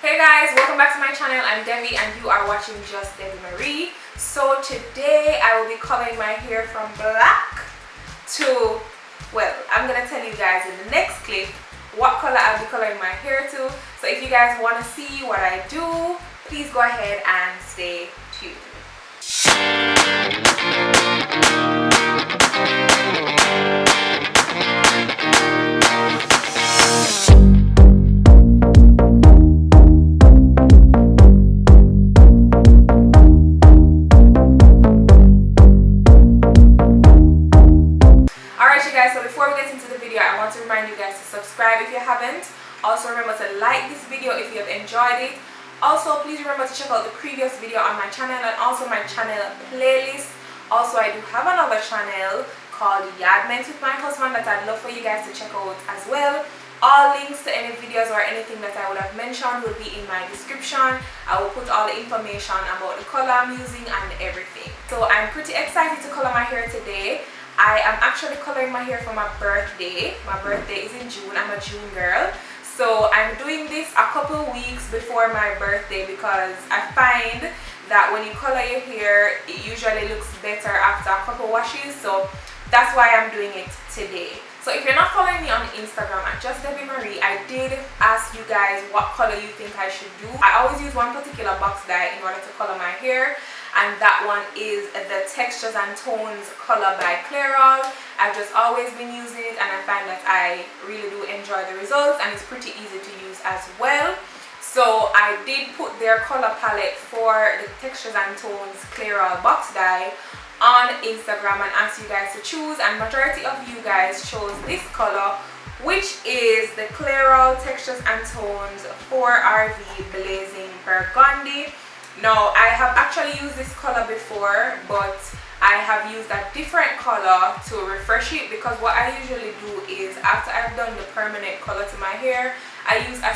Hey guys, welcome back to my channel. I'm Debbie and you are watching Just Debbie Marie. So today I will be coloring my hair from black to, well, I'm going to tell you guys in the next clip what color I'll be coloring my hair to. So if you guys want to see what I do, please go ahead and stay tuned. So before we get into the video, I want to remind you guys to subscribe if you haven't. Also remember to like this video if you have enjoyed it. Also please remember to check out the previous video on my channel and also my channel playlist. Also I do have another channel called Yardments with my husband that I'd love for you guys to check out as well. All links to any videos or anything that I would have mentioned will be in my description. I will put all the information about the color I'm using and everything. So I'm pretty excited to color my hair today. I am actually coloring my hair for my birthday. My birthday is in June. I'm a June girl. So I'm doing this a couple weeks before my birthday because I find that when you color your hair, it usually looks better after a couple washes. So that's why I'm doing it today. So if you're not following me on Instagram at Just Debbie Marie, I did ask you guys what color you think I should do. I always use one particular box dye in order to color my hair, and that one is the Textures and Tones color by Clairol. I've just always been using it and I find that I really do enjoy the results, and it's pretty easy to use as well. So I did put their color palette for the Textures and Tones Clairol box dye on Instagram and asked you guys to choose, and majority of you guys chose this color, which is the Clairol Textures and Tones 4RV Blazing Burgundy. Now I have actually used this color before, but I have used a different color to refresh it, because what I usually do is after I've done the permanent color to my hair, I use a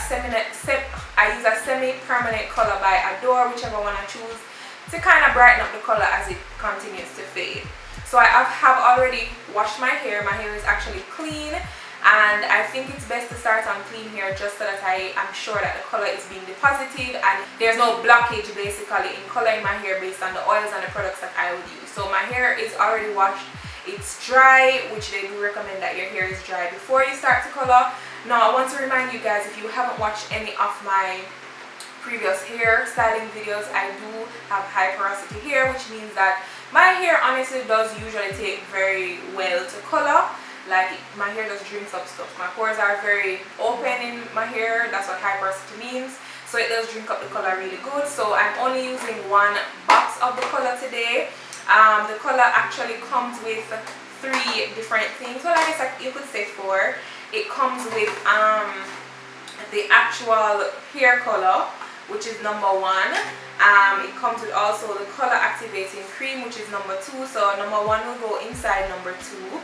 semi-permanent color by Adore, whichever one I choose, to kind of brighten up the color as it continues to fade. So I have already washed my hair. My hair is actually clean, and I think it's best to start on clean hair just so that I am sure that the color is being deposited and there's no blockage basically in coloring my hair based on the oils and the products that I would use. So my hair is already washed. It's dry, which they do recommend that your hair is dry before you start to color. Now I want to remind you guys, if you haven't watched any of my previous hair styling videos, I do have high porosity hair, which means that my hair honestly does usually take very well to color. Like my hair just drinks up stuff. My pores are very open in my hair. That's what high porosity means. So it does drink up the color really good. So I'm only using one box of the color today. The color actually comes with 3 different things. Well, I guess you could say 4. It comes with the actual hair color, which is number 1. It comes with also the color activating cream, which is number 2. So number 1 will go inside number 2.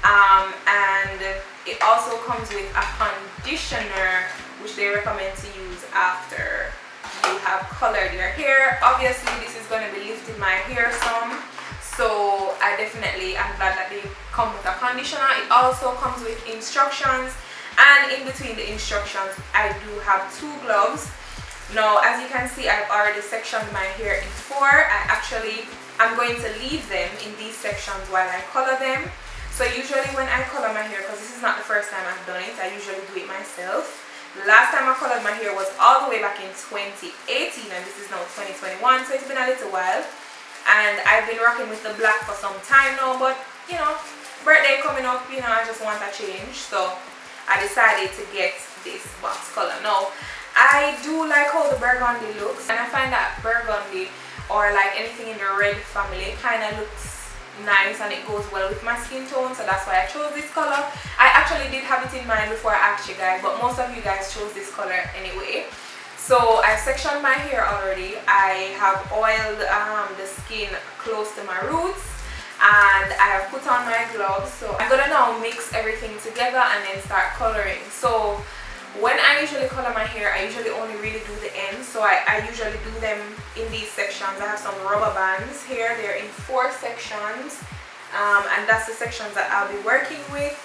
And it also comes with a conditioner, which they recommend to use after you have colored your hair. Obviously this is going to be lifting my hair some, so I'm glad that they come with a conditioner. It also comes with instructions, and in between the instructions I do have 2 gloves. Now as you can see, I've already sectioned my hair in 4. I'm going to leave them in these sections while I color them. So usually when I color my hair, because this is not the first time I've done it, I usually do it myself. The last time I colored my hair was all the way back in 2018, and this is now 2021, so it's been a little while. And I've been rocking with the black for some time now, but you know, birthday coming up, you know, I just want a change, so I decided to get this box color. Now I do like how the burgundy looks, and I find that burgundy, or like anything in the red family, kind of looks nice and it goes well with my skin tone, so that's why I chose this color. I actually did have it in mind before I asked you guys, but most of you guys chose this color anyway. So I sectioned my hair already. I have oiled the skin close to my roots, and I have put on my gloves. So I'm gonna now mix everything together and then start coloring. So when I usually color my hair, I usually only really do the ends. So I usually do them in these sections. I have some rubber bands here. They're in 4 sections, and that's the sections that I'll be working with.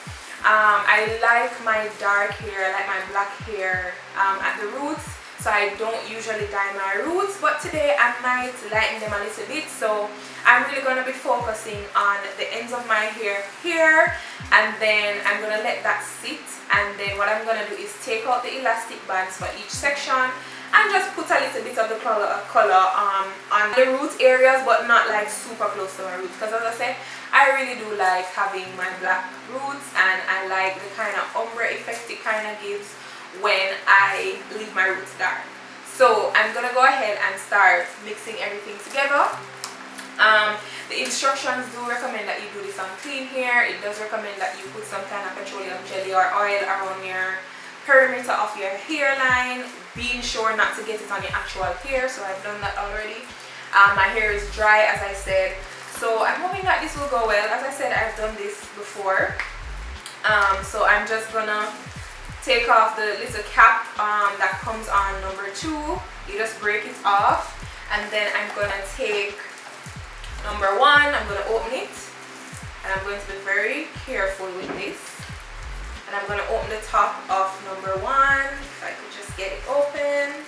I like my dark hair, I like my black hair at the roots. so I don't usually dye my roots, but today I might lighten them a little bit. So I'm really going to be focusing on the ends of my hair here, and then I'm going to let that sit, and then what I'm going to do is take out the elastic bands for each section and just put a little bit of the color on the root areas, but not like super close to my roots, because as I said, I really do like having my black roots, and I like the kind of ombre effect it kind of gives when I leave my roots dark. So I'm gonna go ahead and start mixing everything together. The instructions do recommend that you do this on clean hair. It does recommend that you put some kind of petroleum jelly or oil around your perimeter of your hairline, being sure not to get it on your actual hair. So I've done that already. My hair is dry, as I said, so I'm hoping that this will go well. As I said, I've done this before. So I'm just gonna take off the little cap that comes on number 2. You just break it off, and then I'm gonna take number 1. I'm gonna open it, and I'm going to be very careful with this, and I'm gonna open the top of number 1. If I could just get it open.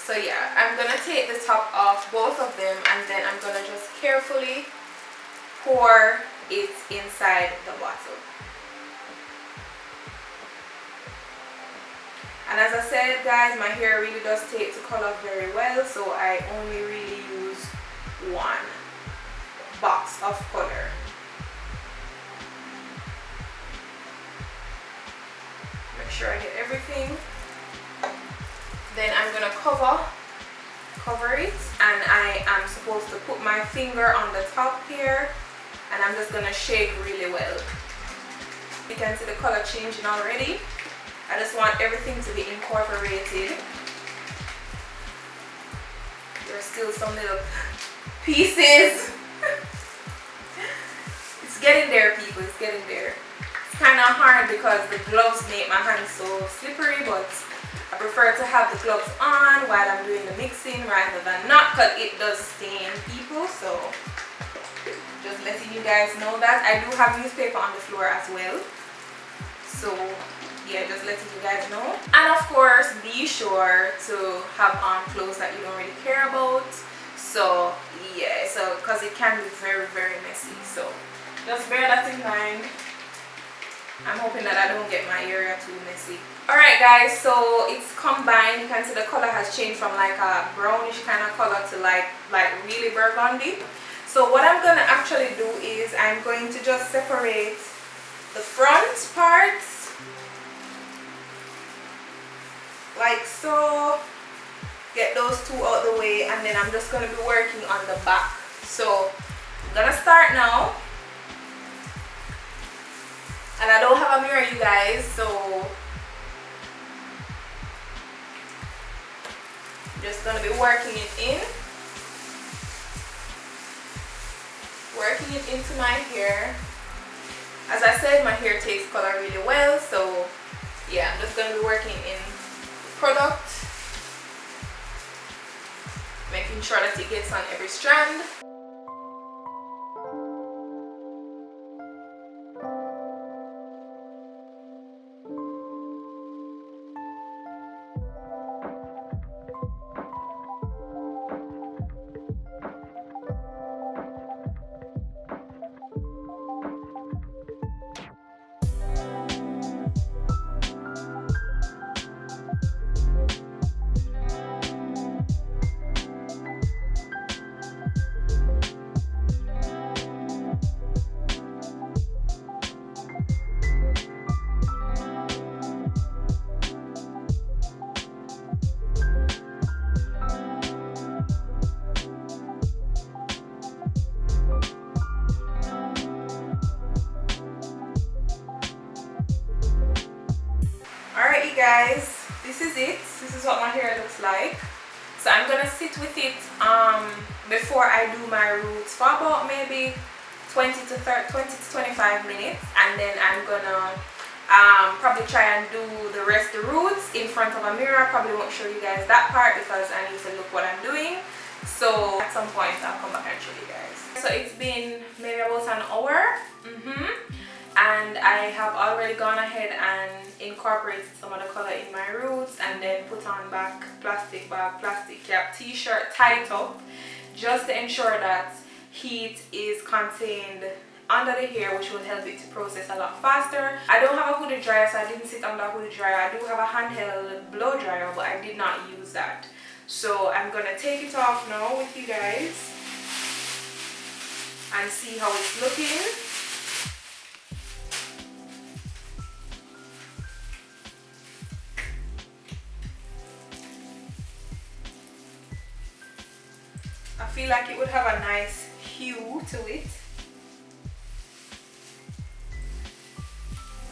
So yeah, I'm gonna take the top off both of them, and then I'm gonna just carefully pour it inside the bottle. And as I said, guys, my hair really does take to color very well, so I only really use 1 box of color. Make sure I get everything. Then I'm gonna cover it, and I am supposed to put my finger on the top here, and I'm just gonna shake really well. You can see the color changing already. I just want everything to be incorporated. There's still some little pieces. It's getting there, people, it's getting there. It's kind of hard because the gloves make my hands so slippery, but I prefer to have the gloves on while I'm doing the mixing rather than not, because it does stain, people. So just letting you guys know that. I do have newspaper on the floor as well, so yeah, just letting you guys know. And of course, be sure to have on clothes that you don't really care about. So yeah, so because it can be very, very messy, so just bear that in mind. I'm hoping that I don't get my area too messy. Alright guys, so it's combined. You can see the color has changed from like a brownish kind of color to like really burgundy. So what I'm gonna actually do is I'm going to just separate the front parts like so, get those 2 out the way, and then I'm just gonna be working on the back. So I'm gonna start now. And I don't have a mirror, you guys, so I'm just gonna be working it in. Working it into my hair. As I said, my hair takes color really well, so yeah, I'm just gonna be working in the product, making sure that it gets on every strand. Guys, this is it. This is what my hair looks like. So I'm gonna sit with it before I do my roots for about maybe 20 to 25 minutes, and then I'm gonna probably try and do the rest of the roots in front of a mirror. Probably won't show you guys that part because I need to look what I'm doing. So at some point I'll come back and show you guys. So it's been maybe about an hour. and I have already gone ahead and incorporated some of the color in my roots, and then put on back plastic bag, plastic cap, t-shirt tied up, just to ensure that heat is contained under the hair, which will help it to process a lot faster. I don't have a hooded dryer, so I didn't sit on the hooded dryer. I do have a handheld blow dryer, but I did not use that. So I'm gonna take it off now with you guys and see how it's looking. I feel like it would have a nice hue to it.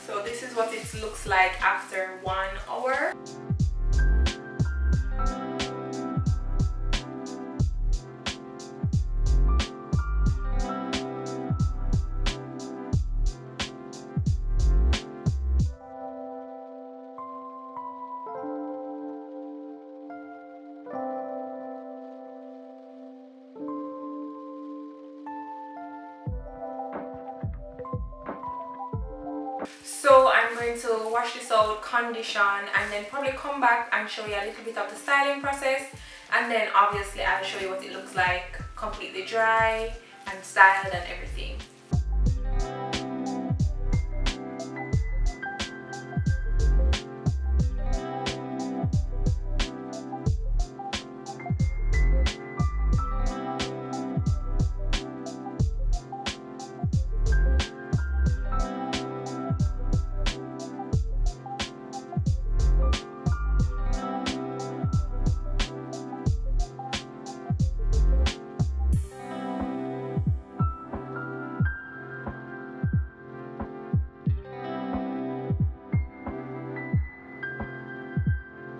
So this is what it looks like after 1 hour. So I'm going to wash this out, condition, and then probably come back and show you a little bit of the styling process, and then obviously I'll show you what it looks like completely dry and styled and everything.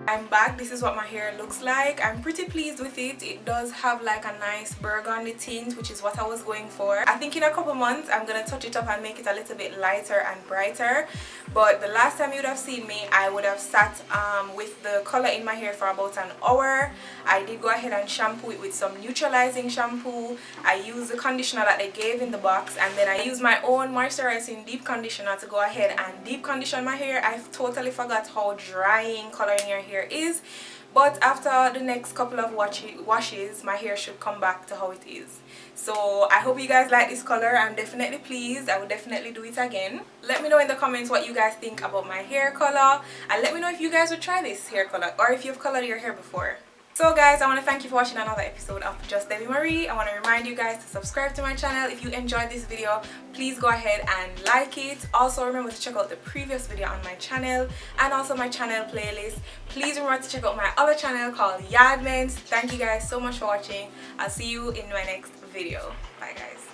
I'm back. This is what my hair looks like. I'm pretty pleased with it. It does have like a nice burgundy tint, which is what I was going for. I think in a couple months I'm gonna touch it up and make it a little bit lighter and brighter, but the last time you would have seen me, I would have sat with the color in my hair for about an hour. I did go ahead and shampoo it with some neutralizing shampoo. I used the conditioner that they gave in the box, and then I used my own moisturizing deep conditioner to go ahead and deep condition my hair. I totally forgot how drying coloring your hair is, but after the next couple of washes my hair should come back to how it is. So I hope you guys like this color. I'm definitely pleased. I would definitely do it again. Let me know in the comments what you guys think about my hair color, and let me know if you guys would try this hair color or if you've colored your hair before. So guys, I want to thank you for watching another episode of Just Debbie Marie. I want to remind you guys to subscribe to my channel. If you enjoyed this video, please go ahead and like it. Also remember to check out the previous video on my channel and also my channel playlist. Please remember to check out my other channel called Yardments. Thank you guys so much for watching. I'll see you in my next video. Bye guys.